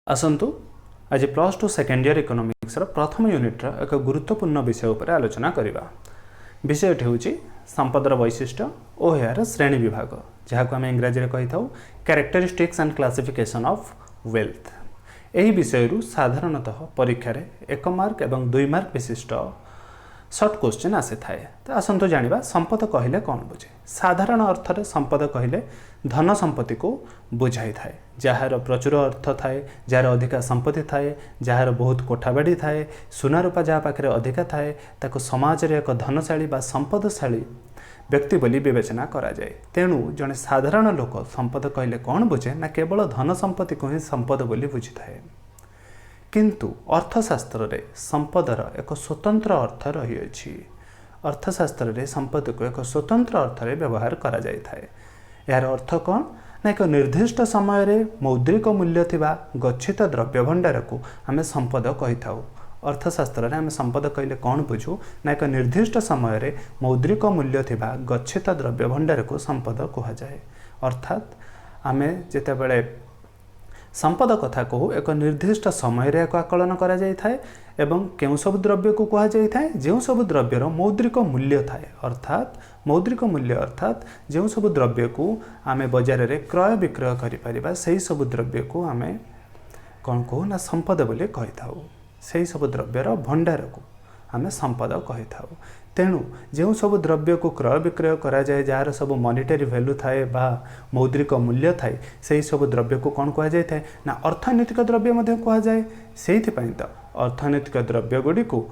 आसतु आज plus two second year economics प्रथम यूनिट्र एक गुरुत्वपूर्ण विषय उपर आलोचना करवा। विषयटी हूँ संपदर वैशिष्ट्य और यार श्रेणी विभाग जहाँ को आम इंग्राजी कही था characteristics and classification of wealth. यही विषय साधारणतः परीक्षा रे 1 मार्क एवं 2 मार्क विशिष्ट सर्ट क्वेश्चन आसी थाए। तो आसतु जानिबा संपद कहले कौन बुझे। साधारण अर्थ रे संपद कहले धन संपत्ति को बुझाई थाए, जार प्रचुर अर्थ थाए, जार अधिका संपत्ति थाए, जार बहुत कोठाबाड़ी थाए, सुना रूपा जहाँ पाखे अधिका थाए ताको समाज रे एक धनशाली बा संपदशाली व्यक्ति बोली विवेचना करा जाए। तेणु जड़े साधारण लोक संपद कहले कौन बुझे ना केवल धन संपत्ति को ही संपद बोली बुझी थाए। किंतु अर्थशास्त्र रे संपदर एक स्वतंत्र अर्थ रही अछि। अर्थशास्त्र रे संपद को एक स्वतंत्र अर्थ रे व्यवहार करा जाय थाए। यार अर्थ कौन ना एक निर्दिष्ट समय रे मौद्रिक मूल्य थिबा गच्छित द्रव्य भंडार को आमे संपद कहि थाउ। अर्थशास्त्र रे आमे संपद कहले कौन बुझू ना एक निर्दिष्ट समय रे मौद्रिक मूल्य थिबा गच्छित द्रव्य भंडार को संपद कहा जाए। अर्थात आमे जेतेबेले संपद कथा कहू एक निर्दिष्ट समय रे एक आकलन करा जाय थाए एवं केउ सब द्रव्य को कहा जाय थाए जेउ सब द्रव्यर मौद्रिक मूल्य थाए। अर्थात मौद्रिक मूल्य अर्थात जेउ सब द्रव्य को आमे बाजार रे क्रय विक्रय करि परिबा सेही सब द्रव्य को आमे कोन कहू ना संपद बोली कहि थाउ। सेही सब द्रव्यर भंडार को आमे संपद कहि थाउ। तेणु जो सब द्रव्य को क्रय विक्रय करा जाए जार सब मॉनिटरी वैल्यू थाए बा मौद्रिक मूल्य थाए से सब द्रव्य को कौन कहा जाए ना अर्थनैतिक द्रव्य मध्य कहा जाए। से तो अर्थनैतिक द्रव्य गुड़ी को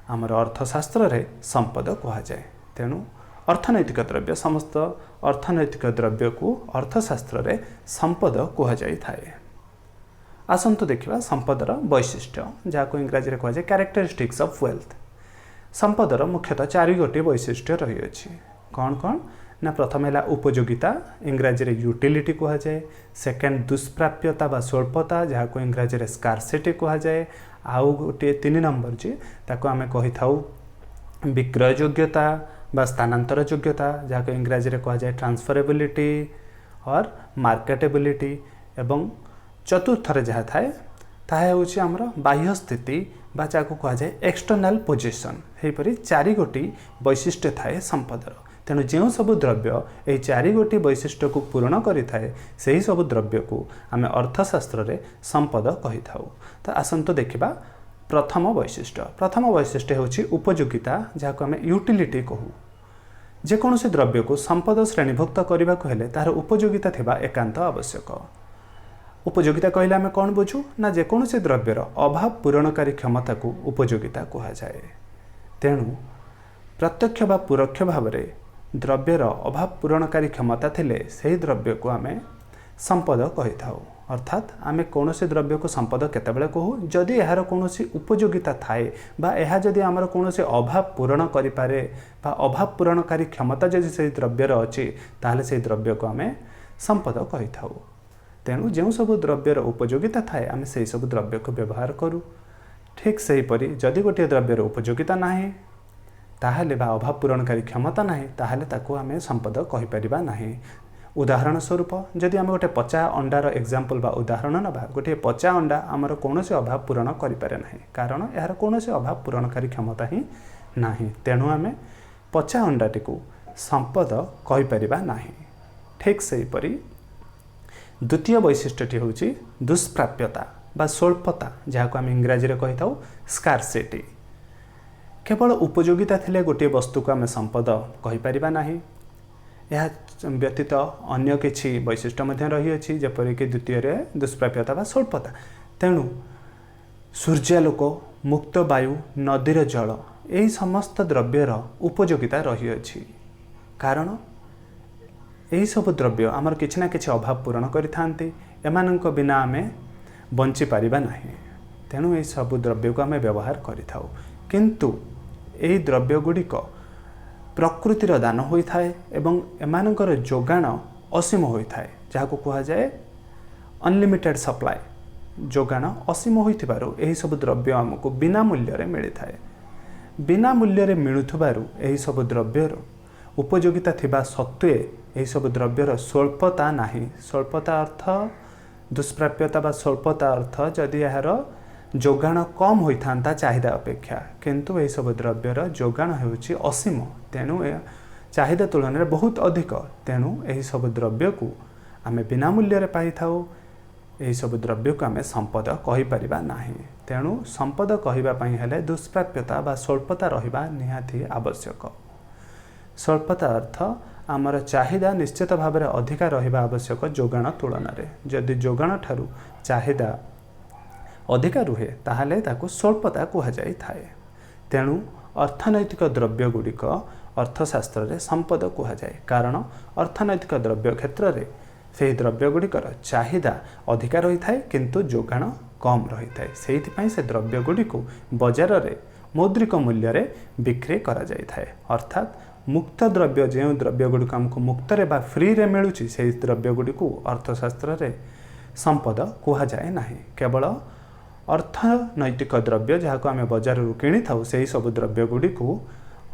आमर अर्थशास्त्र रे संपद कहा जाए। तेणु अर्थनैतिक द्रव्य समस्त अर्थनैतिक द्रव्य को अर्थशास्त्र रे संपद कहा जाए थाए। आसंतु देखिबा संपदर वैशिष्ट्य जहाँ को इंग्राजी रे कहा जाए कैरेक्टरिस्टिक्स ऑफ वेल्थ। संपदर मुख्यतः 4 गोटी वैशिष्ट्य रही अछि। कौन कौन ना प्रथम है उपयोगिता इंग्राजी रे यूटिलिटी कहा जाए। सेकेंड दुष्प्राप्यता बा स्वल्पता जहाँ को इंग्राजी रे स्कार्सिटी कहा जाए। आउ गोटे 3 नंबर जी ताको आमे कहि थाउ विक्रय योग्यता बा स्थानांतर योग्यता जहाँ को इंग्राजी रे कहा जाए ट्रांसफरेबिलिटी और मार्केटेबिलिटी। एवं चतुर्थ रे जहाँ थाए ताहा होछि हमर बाह्य स्थिति बा जाको कहा जाए एक्सटर्नल पोजिशन। हेपरि 4 गोटी वैशिष्ट्य थाए संपदर। तेणु जो सब द्रव्य यही 4 गोटी वैशिष्ट्य को पूर्ण करि थाए सही सब द्रव्य को आमे अर्थशास्त्र रे संपद कहि थाउ। तो आसंतो देखिबा प्रथम वैशिष्ट्य होछि उपयोगिता जहाँ को आमे यूटिलिटी कहू। जे कोनोसी द्रव्य को संपद श्रेणीभुक्त करबा को हेले तार उपयोगिता थिबा एकांत आवश्यक। उपयोगिता कहले आमे कौन बुझू ना जेकोसी द्रव्यर अभाव पूरणकारी क्षमता को उपयोगिता कहा जाए। तेणु प्रत्यक्ष बा परोक्ष भाव में द्रव्यर अभाव पूरणकारी क्षमता थिले सही द्रव्य को आमे संपद कहि थाउ। अर्थात आमे कोनोसी द्रव्य को संपद केतेबेले कहू जदि यार कोनोसी उपयोगिता थाए बा एहा जदि आमर कोनोसी अभाव पूरण करि पारे बा अभाव पूरणकारी क्षमता जदि सही द्रव्यर अछि ताहले सही द्रव्य को आमे संपद कहि थाउ। तेणु जो सब द्रव्यर उपयोगिता थाए आमे से सब द्रव्य को व्यवहार करूँ। ठीक से परी जदि गोटे द्रव्यर उपयोगिता नाही ताहले बा अभाव पूरणकारी क्षमता नाही ताहले ताको आमे संपद कहि परिबा नाही। उदाहरण स्वरूप जदि आमे गोटे पचा अंडार एग्जांपल बा उदाहरण नबा गोटे पचा अंडा आमर कोनोसी अभाव पूरण करि पारे नाही कारण यार कोनोसी अभाव पूरणकारी क्षमता ही नाही। तेणु आमे पचा अंडाटी को संपद कहि परिबा नाही। ठीक से परी द्वितीय वैशिष्ट्यटी हूँ दुष्प्राप्यता बा स्वल्पता जहाँ को आम इंग्राजी रे कही थाउ स्कार्सिटी। केवल उपयोगिता थिले गोटे वस्तु को आम संपद कहि परिबा नाही। यह व्यतीत अन्य किछि वैशिष्ट्य मध्य रही अछि जेपरिक द्वितीय रे दुष्प्राप्यता बा स्वल्पता। तेणु सूर्यालोक मुक्त वायु नदीर जल यही समस्त द्रव्यर उपयोगिता रही अछि कारण यही सब द्रव्य आमर किछि ना किछि अभाव पूरण करिथांती एमानंक बिना आमे बंची पारिबा नाही। तेणु यही सब द्रव्य को आमे व्यवहार करिथाउ। किंतु यही द्रव्य गुड़िक प्रकृतिर दान होई थाए एवं एमानंकर जोगाण असीम होई थाए जहाँ को कहा जाए अनलिमिटेड सप्लाई। जोगाण असीम होइथिबारु यही सब द्रव्य आमको बिना मूल्य रे मिली थाए। बिना मूल्य रे मिलुथबारु यही सब द्रव्यर उपयोगिता थिबा सत्वे यही सब द्रव्यर स्वल्पता नाही। स्वल्पता अर्थ दुष्प्राप्यता बा स्वल्पता अर्थ जदि यार जोगाण कम होता चाहिदा अपेक्षा, किंतु यह सब द्रव्यर जोगाण होउछि असीम, तेणु चाहिदा तुलन में बहुत अधिक, तेणु यही सब द्रव्य को आम बिना मूल्य पाई थाउ। यही सब द्रव्य को आम संपद कहीपर ना, तेणु संपद कहवाई हेले दुष्प्राप्यता बा स्वल्पता रहिबा निहाती आवश्यक। स्वल्पता अर्थ आमर चाहिदा निश्चित भाव में अधिका रहिबा आवश्यक जोगाण तुलन में। जदि जोगाण ठारू चाहिदा अधिका रुहे ताहले ताकू स्वल्पता कहुई थाए। तेणु अर्थनैतिक द्रव्य गुड़िक अर्थशास्त्र में संपद कहुए, कारण अर्थनैतिक द्रव्य क्षेत्र में से द्रव्य गुड़िकर चाहिदा अधिका रही थाए किंतु जोगाण कम रही थाए। से से द्रव्य गुड़िक बजार में मौद्रिक मूल्य रे बिक्री करा जाय थाए। अर्थात मुक्त द्रव्य जो द्रव्य गुड़िक आमको मुक्तरे बा फ्री रे मिलुची से द्रव्य गुड़िक अर्थशास्त्र में संपद कहुए ना। केवल अर्थनैतिक द्रव्य जहाँ को आम बजार किणी था से सब द्रव्य गुड़िक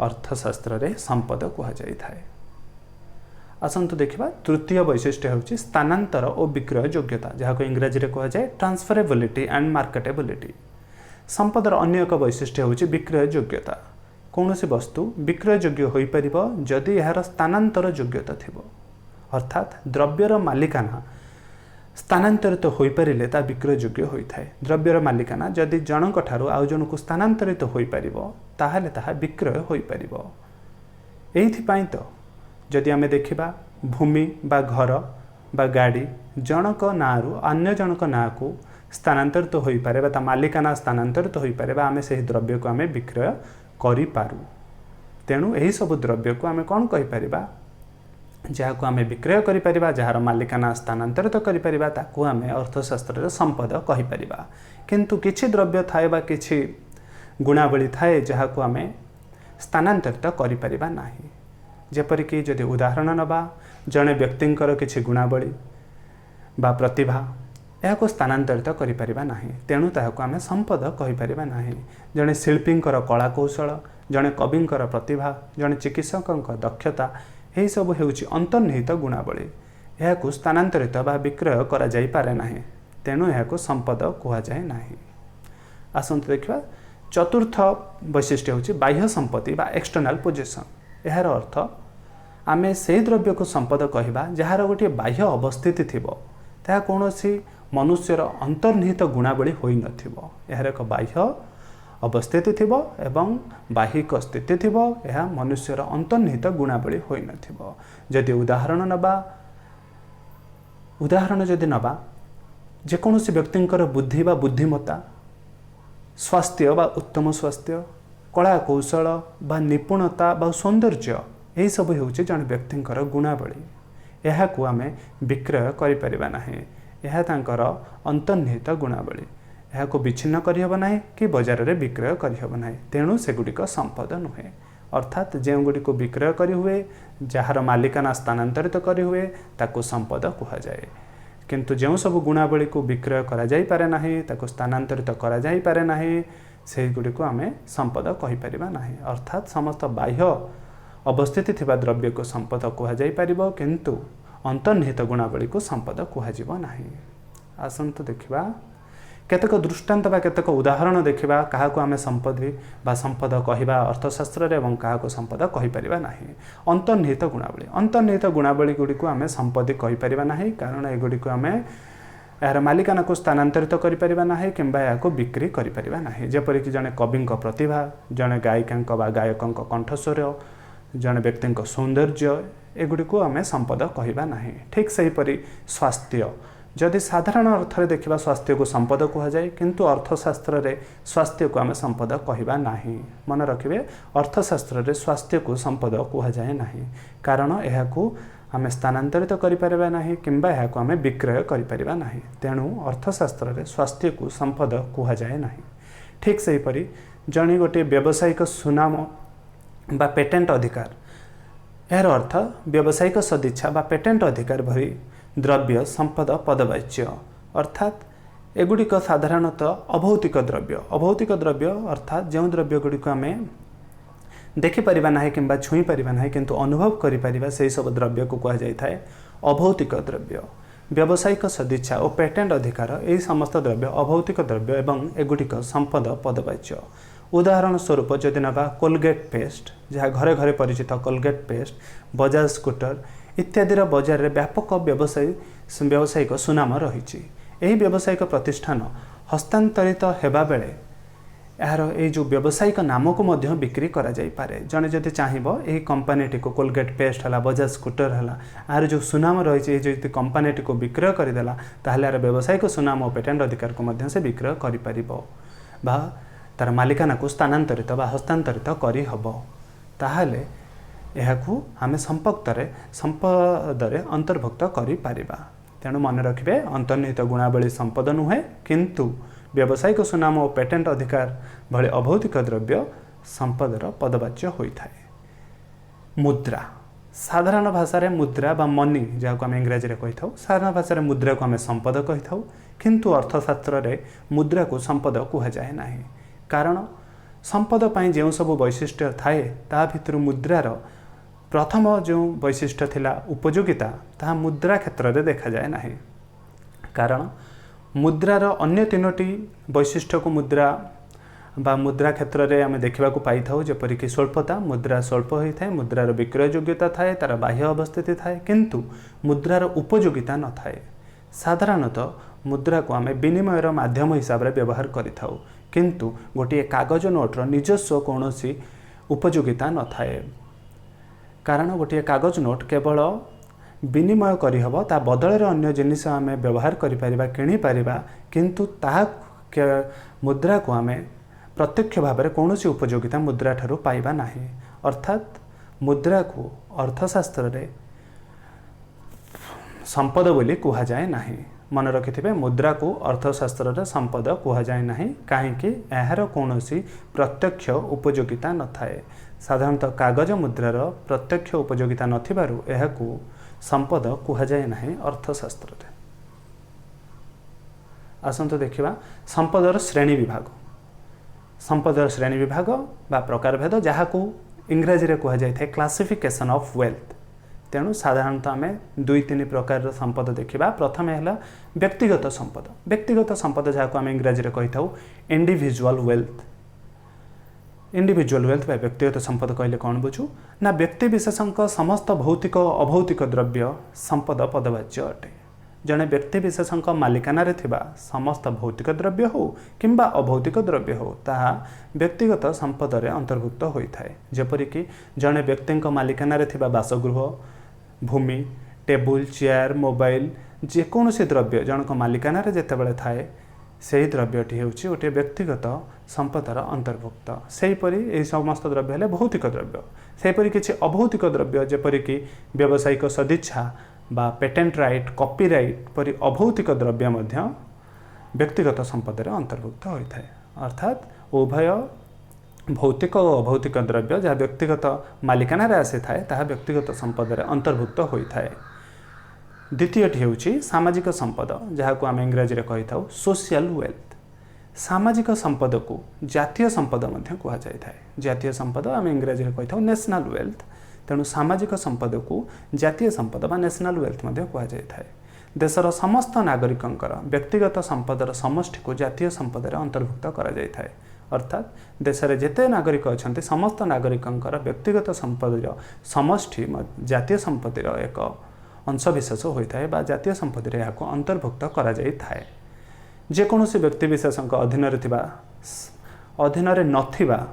अर्थशास्त्र में संपद कहुई थाए। आसंतु देखिबा तृतीय वैशिष्ट्य होची स्थानांतर और विक्रय योग्यता, जहाँ को इंग्राजी रे कहा जाए ट्रांसफरेबिलिटी एंड मार्केटेबिलिटी। संपदर अन्य एक वैशिष्ट्य होची विक्रय योग्यता। कौन सी वस्तु विक्रय योग्य हो पारिबो जदि यार स्थानांतर योग्यता थिबो, अर्थात द्रव्यर मालिकाना स्थानांतरित हो पारे ता विक्रय योग्य होता है। द्रव्यर मालिकाना जदि जनक ठारू आउ जन को स्थानांतरित हो पारिबो ताहले ताहा विक्रय हो पारिबो। एइथिपाई तो जदि आमे देखिबा भूमि बा घर बा गाड़ी जनक नारू अन्य जनक ना को स्थानांतरित हो पारे बा ता मालिकाना स्थानांतरित हो पारे बा आमे से द्रव्य को आमे विक्रय करि पारू। तेणु एही सब द्रव्य को आमे कोन कहि परिबा, जहाँ को आम विक्रय करिपरिबा, जार मालिकाना स्थानांतरित करिपरिबा ताकू आम अर्थशास्त्र में संपद कहीपर। किंतु किछि द्रव्य थाए बा किछि गुणावली थाए जहाँ को आम स्थानांतरित करिपरिबा नाही। जेपरिक जदि उदाहरण नबा जड़े व्यक्तिंकर किछि गुणावली बा प्रतिभा यह को स्थानांतरित करिपरिबा नाही, तेणु ताहाको आम संपद कहीपर नाही। जड़े शिल्पींकर कला कौशल, जड़े कविंकर प्रतिभा, जड़े चिकित्सक दक्षता यही सब हेउची अंतर्निहित गुणावली, यह को स्थानांतरित बा विक्रय करा जाई पारे नाही, तेणु यह को संपद कहुए नाही। आसंतु देखिबा चतुर्थ वैशिष्ट्य होची बाह्य संपत्ति बा एक्सटर्नल पोजिशन। यार अर्थ आमे से द्रव्य को संपद कहबा जार गोटे बाह्य अवस्थिति थिबो, ताहा कोनोसी मनुष्यर अंतर्निहित गुणावली होई नथिबो। यार एक बाह्य अवस्थिति थिबो एवं बाहिक स्थिति थिबो, यह मनुष्यर अंतर्निहित गुणावली होई नथिबो। जदि उदाहरण जदि नबा जेकोसी व्यक्तिंकर बुद्धि बा बुद्धिमत्ता, स्वास्थ्य बा उत्तम स्वास्थ्य, कला कौशल बा निपुणता बा सौंदर्य यही सब होउछि जन व्यक्तिंकर गुणावली। यह को आमे विक्रय करि परिबा नाही, यह तांकर अंतर्निहित गुणावली। यह को विच्छिन्न करहब ना कि बजार में विक्रय करहब ना, तेणु सेगुड़िक संपद नुहे। अर्थात जो गुड़िक विक्रय करि हुए, जार मालिकाना स्थानांतरित करि हुए ताको संपद कहुए। किंतु जो सब गुणावली को विक्रय करा जाई पारे नाही, ताको स्थानांतरित करा जाई पारे नाही, से गुड़िक आमे संपद कहीपर ना। अर्थात समस्त बाह्य अवस्थिति थिबा द्रव्य को संपद कहुई पारिबो, किंतु अंतर्निहित गुणावली को संपद कहुजिबो नाही। आसंतु देखिबा केतक दृष्टांत बा केतक उदाहरण देखिबा कहा को आमे संपत्ति बा संपद कहबा अर्थशास्त्र रे एवं कहा को संपद कहि परिबा नाही। अंतर्निहित गुणावली गुडी को आमे संपत्ति कहि परिबा नाही, कारण ए गुडी को आमे यार मालिकाना को स्थानांतरित करि परिबा नाही किंबा या को बिक्री करि परिबा नाही। जेपरिक जने कविंक प्रतिभा, जने गायिकांक बा गायकंक कंठस्वर, जने व्यक्तिंक सौंदर्य एगुड़ी को आमे संपद कहबा नाही। ठीक सही परी स्वास्थ्य, जदि साधारण अर्थ में देखा स्वास्थ्य को संपद कहुए, किंतु अर्थशास्त्र में स्वास्थ्य को आम संपद कहबा नाही। मन रखिए अर्थशास्त्र में स्वास्थ्य को संपद कहुए नाही, कारण यह को आम स्थानांतरित करिपरिबा नाही किंबा यह को आम विक्रय करिपरिबा नाही, तेणु अर्थशास्त्र में स्वास्थ्य को संपद कहुए नाही। ठीक सही परी जणी गोटे व्यावसायिक सुनाम बा पेटेंट अधिकार, यार अर्थ व्यावसायिक सदिच्छा बा पेटेंट अधिकार भरी द्रव्य संपद पदवाच्य, अर्थात एगुड़िक साधारणतः अभौतिक द्रव्य अर्थात जो द्रव्य गुड़िक आम देखिपर ना कि छुई पार ना, किंतु अनुभव करें से सब द्रव्य को कहुए अभौतिक द्रव्य। व्यावसायिक सदिच्छा और पेटेंट अधिकार यही समस्त द्रव्य अभौतिक द्रव्य एवं एगुड़िक संपद पदवाच्य। उदाहरण स्वरूप जदि नवा कोलगेट पेस्ट जहाँ घरे घरे परिचित कोलगेट पेस्ट, बजाज स्कूटर इत्यादि बजार में व्यापक व्यावसायिक सुनाम रही। यही व्यावसायिक प्रतिष्ठान हस्तांतरित होगा बेले यार ये जो व्यावसायिक नाम को मध्य बिक्री करा जाई पारे। जने जदि चाहिबो एही कंपनीटी को कोलगेट पेस्ट हला, बजाज स्कूटर हला, यार जो सुनाम रही जो कंपनीटी को विक्रय करदेला ताहले यार व्यावसायिक सुनाम और पेटेंट अधिकार को मध्य से विक्रय करि परिबो बा तार मालिकाना को स्थानांतरित बा हस्तांतरित करि हबो। ताहले एहाकू आमे संपदरे अंतर्भुक्त करि पारिबा। तेणु मन रखिबे अंतर्निहित गुणावली संपद नुहे किंतु व्यावसायिक सुनाम और पेटेंट अधिकार भले अभौतिक द्रव्य संपदर पदवाच्य होता है। मुद्रा साधारण भाषा रे मुद्रा बा मनी जहाँ को आम इंग्राजी रे कही था, साधारण भाषा रे मुद्रा को आम संपद कही था किंतु अर्थशास्त्र रे मुद्रा को संपद कह जाए ना। कारण संपद पाई जो सब वैशिष्ट्य थाए ता भितर मुद्रार प्रथम जो वैशिष्ट्य थिला उपयोगिता ताहा मुद्रा क्षेत्र में देखा जाए ना। कारण मुद्रार अन्य तीनोटी वैशिष्ट्य को मुद्रा क्षेत्र में आम देखा पाई था जेपरिक स्वल्पता मुद्रा स्वल्प होता है, मुद्रार विक्रय योग्यता थाए, तार बाह्य अवस्थिति थाए किंतु मुद्रार उपयोगिता न थाए। साधारणतः मुद्रा को आम विनिमयर माध्यम हिसाब से व्यवहार करिथाउ किंतु गोटे कागज नोट्र निजस्व कौन उपयोगिता न थाए। कारण गोटे कागज नोट केवल विनिमय करहब ता बदल अन्य जिनिस आम व्यवहार करिपरिबा किनि परिबा किंतु ताहा मुद्रा को आम प्रत्यक्ष भाव में कौन उपयोगिता मुद्रा ठारू पाइबा नाही। अर्थात मुद्रा को अर्थशास्त्र रे संपद बोली कहा जाए नाही। मन रखिथिबे मुद्रा को अर्थशास्त्र रे संपद कहा जाए नाही काहेकि एहार कौनसी प्रत्यक्ष उपयोगिता न थाए। साधारणतः कागज मुद्रार प्रत्यक्ष उपयोगिता नथिबारु एहाकू संपद कहा जाए नाही अर्थशास्त्र रे। आसंतु देखिबा संपदर श्रेणी विभाग। संपदर श्रेणी विभाग बा प्रकारभेद जहाँ को इंग्राजी रे कहा जाए क्लासिफिकेशन ऑफ वेल्थ। तेणु साधारणतः आम दुई तीन प्रकार संपद देखा। प्रथम है व्यक्तिगत संपद। व्यक्तिगत संपद जहाँ को आम इंग्राजी रे कही था इंडिविजुअल वेल्थ। इंडिविजुअल वेल्थ बा व्यक्तिगत संपद कहले कौन बुझू ना व्यक्ति विशेषक समस्त भौतिक अभौतिक द्रव्य संपद पदवाच्य अटे। जड़े व्यक्ति विशेषक मालिकाना रे थिबा समस्त भौतिक द्रव्य हो किंबा अभौतिक द्रव्य हो ताहा व्यक्तिगत संपद रे अंतर्भुक्त होता है। जेपरिक जड़े व्यक्ति मालिकाना रे थिबा बासगृह, भूमि, टेबुल, चेयर, मोबाइल जेकोसी द्रव्य जनक मालिकाना रे जेतेबेले थाए से द्रव्यटी होउछि गोटे व्यक्तिगत संपदर अंतर्भुक्त। सेहीपरि एही समस्त द्रव्य हेले भौतिक द्रव्य। सेहीपरि किछि अभौतिक द्रव्य जेपरिक व्यावसायिक सदिच्छा बा पेटेंट राइट, कॉपीराइट परि अभौतिक द्रव्य मध्य व्यक्तिगत संपदर अंतर्भुक्त होता है। अर्थात उभय भौतिक और अभौतिक द्रव्य जहाँ व्यक्तिगत मालिकाना रे आसी थाए ताहा व्यक्तिगत संपदर अंतर्भुक्त होता है। द्वितीयटी होउछि सामाजिक संपद जहाँ को आम इंग्राजी रे कही था सोशल वेल्थ। सामाजिक संपद को जातीय संपद मध्य कहा जाए थाए। जातीय संपद आम इंग्राजी रे कही था नेशनल वेल्थ। तेणु सामाजिक संपद को जातीय संपद बा नेशनल वेल्थ मध्य कहा जाए थाए। देशर समस्त नागरिकंकर व्यक्तिगत संपदर समष्टि को जातीय संपदर अंतर्भुक्त करा जाए थाए। अर्थात देश में जेते नागरिक अच्छा समस्त नागरिकंकर व्यक्तिगत संपदर समष्टि जातीय संपत्तिर एक अंशविशेष होता है बा जातीय संपत्ति यहाँ अंतर्भुक्त करा जाए थाए। जेकोसी व्यक्ति विशेषक अधीन अधीन नथिबा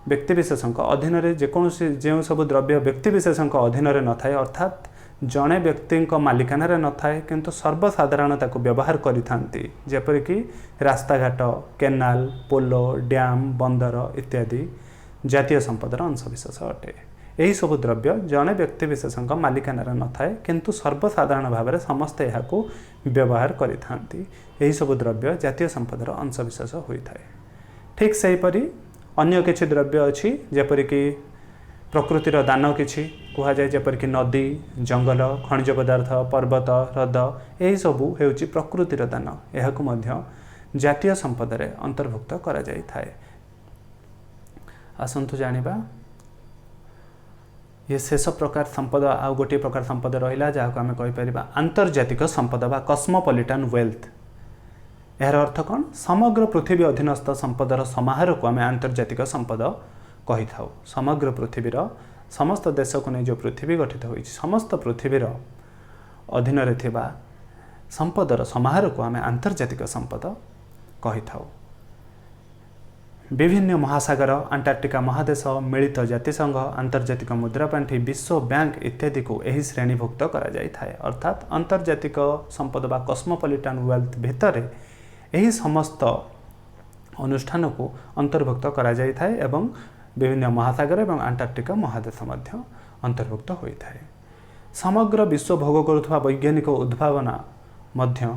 व्यक्ति विशेषक अधीन जेकोसी जो सब द्रव्य व्यक्ति विशेषक अधीन न थाए अर्थात जड़े व्यक्ति मालिकाना रे न थाए किंतु सर्वसाधारण ताको व्यवहार करिथांती जेपरिक रास्ताघाट, केनाल, पोलो, डैम, बंदर इत्यादि जातीय संपदर अंशविशेष अटे। यही सब द्रव्य जड़े व्यक्ति विशेषक मालिकाना रे न थाए किंतु सर्वसाधारण भाव में समस्ते यहाँ व्यवहार करिथांती। यही सब द्रव्य जातीय संपदर अंशविशेष होता है। ठीक सेहीपरि अन्य किछि द्रव्य अच्छी जेपरिक प्रकृतिर दान किछि कहा जाए जेपरिक नदी, जंगल, खनिज पदार्थ, पर्वत, ह्रद यही सबू हेउछि प्रकृतिर दान। एहाकु मध्य जातीय संपद रे अंतर्भुक्त करा जाय थाए। आसंतु जानिबा ये शेष प्रकार संपद आउ गोटे प्रकार संपद रहा जहाँ को आम कहीपर आंतर्जातिक संपद बा कस्मोपोलिटान वेल्थ। यार अर्थ कौन? समग्र पृथ्वी अधीनस्थ संपदर समाहार को आम आंतर्जातिक संपद कही था। समग्र पृथ्वीर समस्त देश को नहीं जो पृथ्वी गठित होती समस्त पृथ्वीर अधीन रे थिबा संपदर समाहार को आम आंतर्जातिक संपद कही था। विभिन्न महासागर, अंटार्कटिका महादेश, मिलित जातिसंघ, आंतर्जातिक मुद्रापांठी, विश्व बैंक इत्यादि को यही श्रेणीभुक्त करा जाय थाए। अर्थात आंतर्जातिक संपद बा कस्मोपोलिटान वेल्थ भितर यही समस्त अनुष्ठान को अंतर्भुक्त करा जाय थाए एवं विभिन्न महासागर एवं अंटार्कटिका महादेश मध्य अंतर्भुक्त होता है। समग्र विश्व भोग करुवा वैज्ञानिक उद्भावना मध्य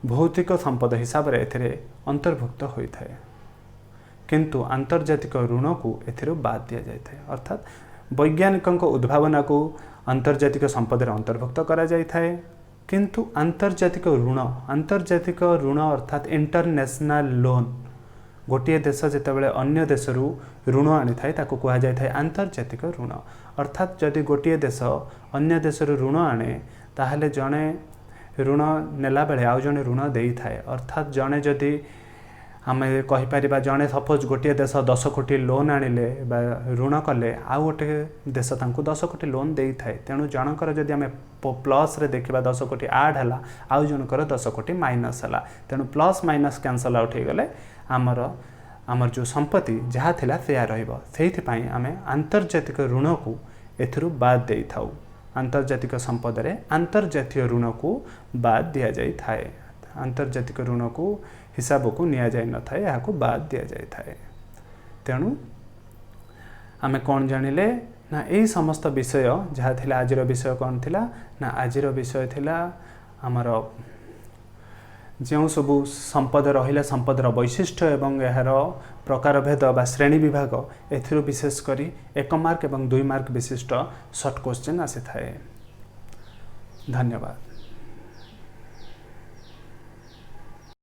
भौतिक संपद हिसाब से एथिरे अंतर्भुक्त होता है, किंतु आंतर्जातिक ऋण को एथिरो बाद दिया जाए। अर्थात वैज्ञानिक उद्भावना को आंतर्जातिक संपद अंतर्भुक्त करा जाय थाए, किंतु आंतर्जातिक ऋण अर्थात इंटरनेशनल लोन गोटे देश जितेबाला अन्य देश ऋण आनी थाए ताको कहा जाय थाए आंतर्जातिक ऋण। अर्थात जदि गोटे देश अन्य देश ऋण आने ताहले जड़े ऋण नेला बेले आउ जड़े ऋण देई थाए। अर्थात जड़े जदि आम कहीपर जड़े सपोज गोटे देश 10 कोटी लोन आनिले ऋण कले आउ गोटे देश तांको 10 कोटी लोन देई थाए। तेणु जनकर जदि आम प्लस रे देखा 10 कोटी आड है आउ जनकर 10 कोटी माइनस है। तेणु प्लस माइनस कैंसल आउट हो गले आमर जो संपत्ति जहाँ थिला सेया रहिबो। सेहिथिपाई आमे आंतर्जातिक ऋण को एथिरु बाद देई थाउ। आंतर्जातिक संपद रे आंतर्जातीय ऋण को बाद दिया जाई थाए। आंतर्जातिक ऋण को हिसाब को निया जाय न थाए, यहाँ को बाद दिया जाय थाए। तेणु आमे कौन जानिले ना यही समस्त विषय जहाँ थिला आजिर विषय कौन थिला ना आजिर विषय थिला आमर जो सबू संपद रहिला संपदर वैशिष्ट्य एवं यार प्रकारभेद बा श्रेणी विभाग एथिरो विशेष करी 1 मार्क एवं 2 मार्क विशिष्ट शॉर्ट क्वेश्चन आसी थाए। धन्यवाद।